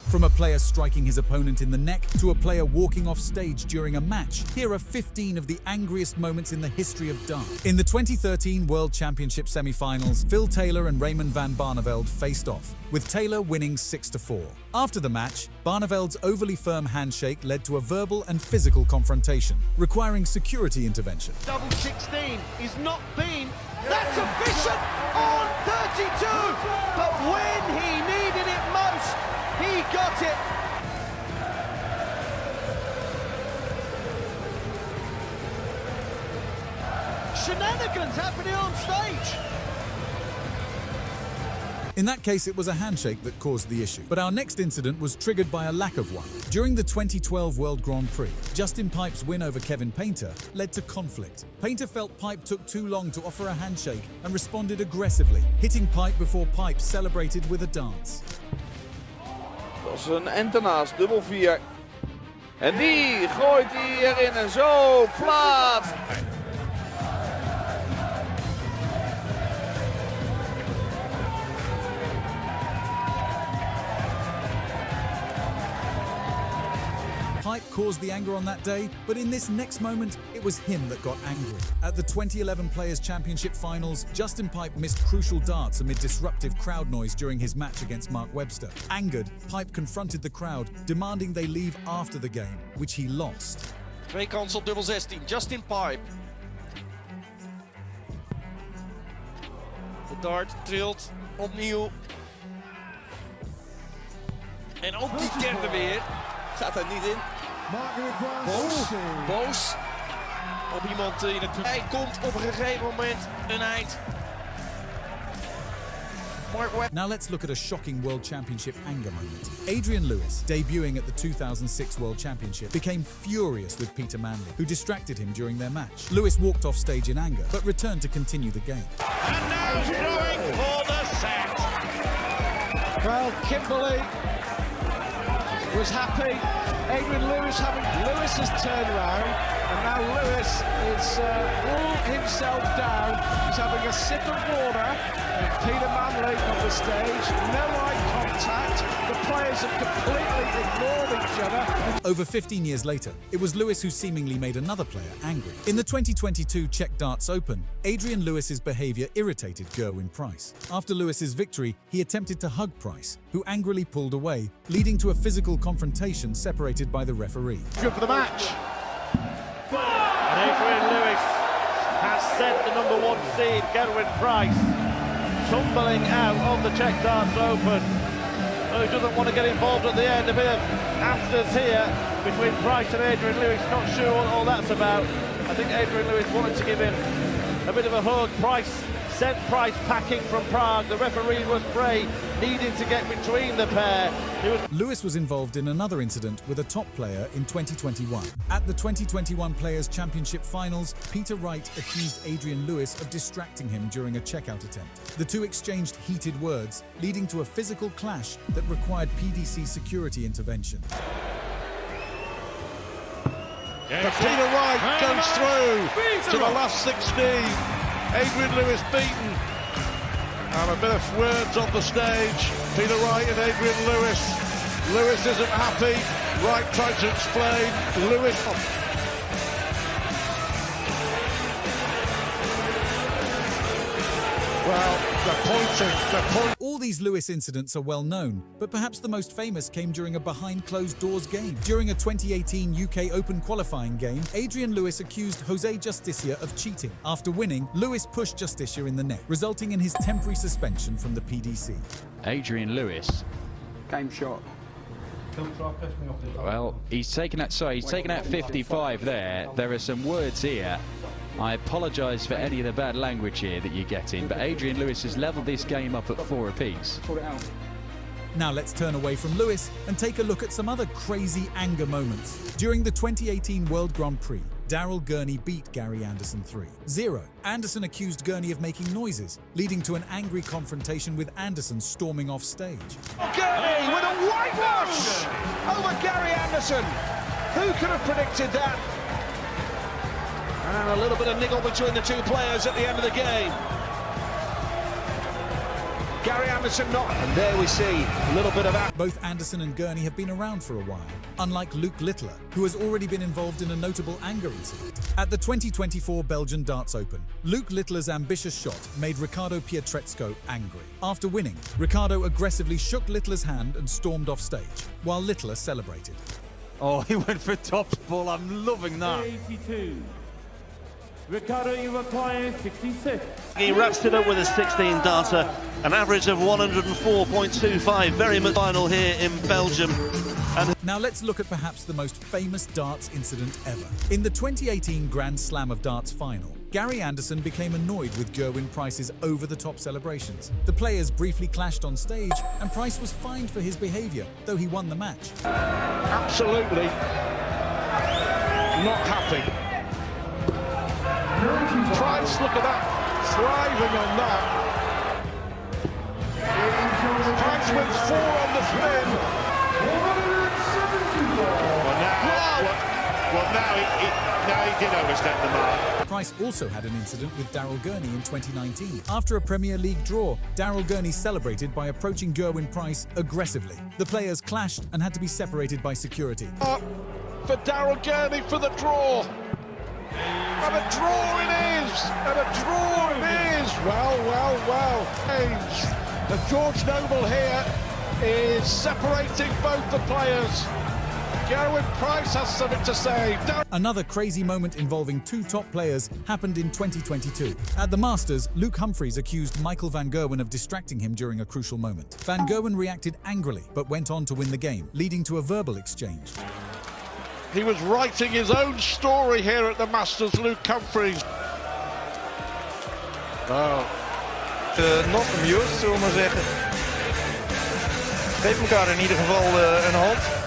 From a player striking his opponent in the neck to a player walking off stage during a match, here are 15 of the angriest moments in the history of dart. In the 2013 World Championship semi-finals, Phil Taylor and Raymond van Barneveld faced off, with Taylor winning 6-4. After the match, Barneveld's overly firm handshake led to a verbal and physical confrontation, requiring security intervention. Double 16 is not been that sufficient on 32, but when he needed it most, he got it. Shenanigans happening on stage. In that case, it was a handshake that caused the issue. But our next incident was triggered by a lack of one. During the 2012 World Grand Prix, Justin Pipe's win over Kevin Painter led to conflict. Painter felt Pipe took too long to offer a handshake and responded aggressively, hitting Pipe before Pipe celebrated with a dance. Dat is een entenaars, dubbel 4. En die gooit hij erin en zo plaat. Pipe caused the anger on that day, but in this next moment, it was him that got angry. At the 2011 Players' Championship Finals, Justin Pipe missed crucial darts amid disruptive crowd noise during his match against Mark Webster. Angered, Pipe confronted the crowd, demanding they leave after the game, which he lost. Twee kansen op dubbel 16, Justin Pipe. De dart trilt opnieuw. En ook die derde weer. Gaat er niet in. Boos op iemand in het publiek. Hij komt op een gegeven moment een eind. Now let's look at a shocking World Championship anger moment. Adrian Lewis, debuting at the 2006 World Championship, became furious with Peter Manley, who distracted him during their match. Lewis walked off stage in anger, but returned to continue the game. And now throwing for the set. Well, Kimberley was happy. Adrian Lewis Lewis has turned around, and now Lewis is ruled himself down. He's having a sip of water. Peter Manley on the stage, no eye contact. The players have completely ignored each other. Over 15 years later, it was Lewis who seemingly made another player angry. In the 2022 Czech Darts Open, Adrian Lewis's behavior irritated Gerwyn Price. After Lewis's victory, he attempted to hug Price, who angrily pulled away, leading to a physical confrontation separated by the referee. Good for the match. And Adrian Lewis has sent the #1 seed, Gerwyn Price, tumbling out of the Czech Darts Open. He doesn't want to get involved at the end. A bit of afters here between Price and Adrian Lewis. Not sure what all that's about. I think Adrian Lewis wanted to give him a bit of a hug. Price sent Price packing from Prague. The referee was Bray, needing to get between the pair. Lewis was involved in another incident with a top player in 2021. At the 2021 Players' Championship Finals, Peter Wright accused Adrian Lewis of distracting him during a checkout attempt. The two exchanged heated words, leading to a physical clash that required PDC security intervention. But Peter Wright goes through to the last 16. Adrian Lewis beaten. And a bit of words on the stage. Peter Wright and Adrian Lewis. Lewis isn't happy. Wright tried to explain. Lewis. Well, they're pointing. All these Lewis incidents are well known, but perhaps the most famous came during a behind closed doors game. During a 2018 UK Open qualifying game, Adrian Lewis accused Jose Justicia of cheating. After winning, Lewis pushed Justicia in the net, resulting in his temporary suspension from the PDC. Adrian Lewis. Game shot. Well, he's taken out 55 there. There are some words here. I apologise for any of the bad language here that you're getting, but Adrian Lewis has levelled this game up at 4 apiece. Now let's turn away from Lewis and take a look at some other crazy anger moments. During the 2018 World Grand Prix, Daryl Gurney beat Gary Anderson 3-0. Anderson accused Gurney of making noises, leading to an angry confrontation with Anderson storming off stage. Gurney with a whitewash over Gary Anderson. Who could have predicted that? And a little bit of niggle between the two players at the end of the game. Gary Anderson not. And there we see a little bit of that. Both Anderson and Gurney have been around for a while, unlike Luke Littler, who has already been involved in a notable anger incident. At the 2024 Belgian Darts Open, Luke Littler's ambitious shot made Riccardo Pietrezco angry. After winning, Riccardo aggressively shook Littler's hand and stormed off stage, while Littler celebrated. Oh, he went for top ball. I'm loving that. 82. Riccardo, you require 66. He wraps it up with a 16 darter, an average of 104.25. Very much final here in Belgium. And now let's look at perhaps the most famous darts incident ever. In the 2018 Grand Slam of Darts final, Gary Anderson became annoyed with Gerwyn Price's over-the-top celebrations. The players briefly clashed on stage, and Price was fined for his behaviour, though he won the match. Absolutely not happy. Price, look at that, thriving on that. Price wins 4 on the spin. Now he did overstep the mark. Price also had an incident with Darryl Gurney in 2019. After a Premier League draw, Darryl Gurney celebrated by approaching Gerwyn Price aggressively. The players clashed and had to be separated by security. For Darryl Gurney for the draw. And a draw it is! And a draw it is! Well. And George Noble here is separating both the players. Gerwyn Price has something to say. Another crazy moment involving two top players happened in 2022. At the Masters, Luke Humphries accused Michael van Gerwen of distracting him during a crucial moment. Van Gerwen reacted angrily, but went on to win the game, leading to a verbal exchange. He was writing his own story here at the Masters, Luke Humphries. Nou, not amused, zullen we maar zeggen. Geef elkaar in ieder geval een hand.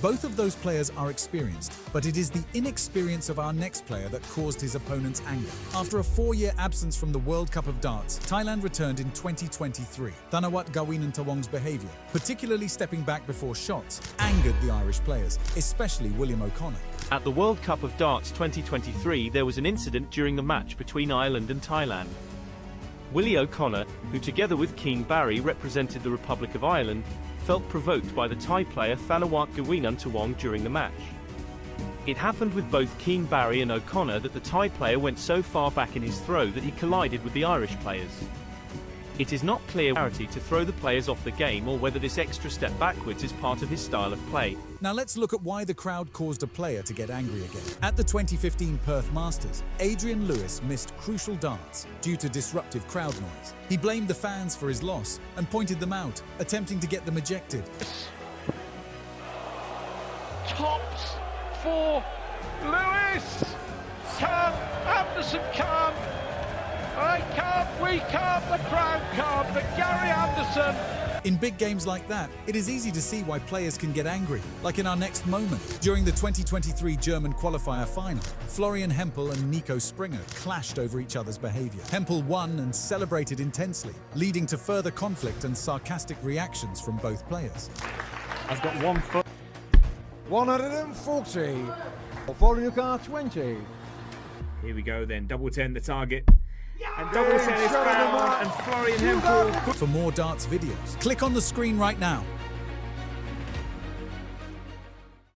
Both of those players are experienced, but it is the inexperience of our next player that caused his opponent's anger. After a 4-year absence from the World Cup of Darts, Thailand returned in 2023. Thanawat Gawinantawong's behaviour, particularly stepping back before shots, angered the Irish players, especially William O'Connor. At the World Cup of Darts 2023, there was an incident during the match between Ireland and Thailand. Willie O'Connor, who together with Keane Barry represented the Republic of Ireland, felt provoked by the Thai player Thanawat Gawinantawong during the match. It happened with both Keane Barry and O'Connor that the Thai player went so far back in his throw that he collided with the Irish players. It is not clear to throw the players off the game or whether this extra step backwards is part of his style of play. Now let's look at why the crowd caused a player to get angry again. At the 2015 Perth Masters, Adrian Lewis missed crucial darts due to disruptive crowd noise. He blamed the fans for his loss and pointed them out, attempting to get them ejected. Tops for Lewis. Can't. Anderson can't. I can't, we can't, the crowd can't, but Gary Anderson. In big games like that, it is easy to see why players can get angry, like in our next moment. During the 2023 German qualifier final, Florian Hempel and Nico Springer clashed over each other's behaviour. Hempel won and celebrated intensely, leading to further conflict and sarcastic reactions from both players. I've got 1 foot. 140. Following your car 20. Here we go then, double 10 the target. And double 10 is found, and Florian Hempel. For more darts videos, click on the screen right now.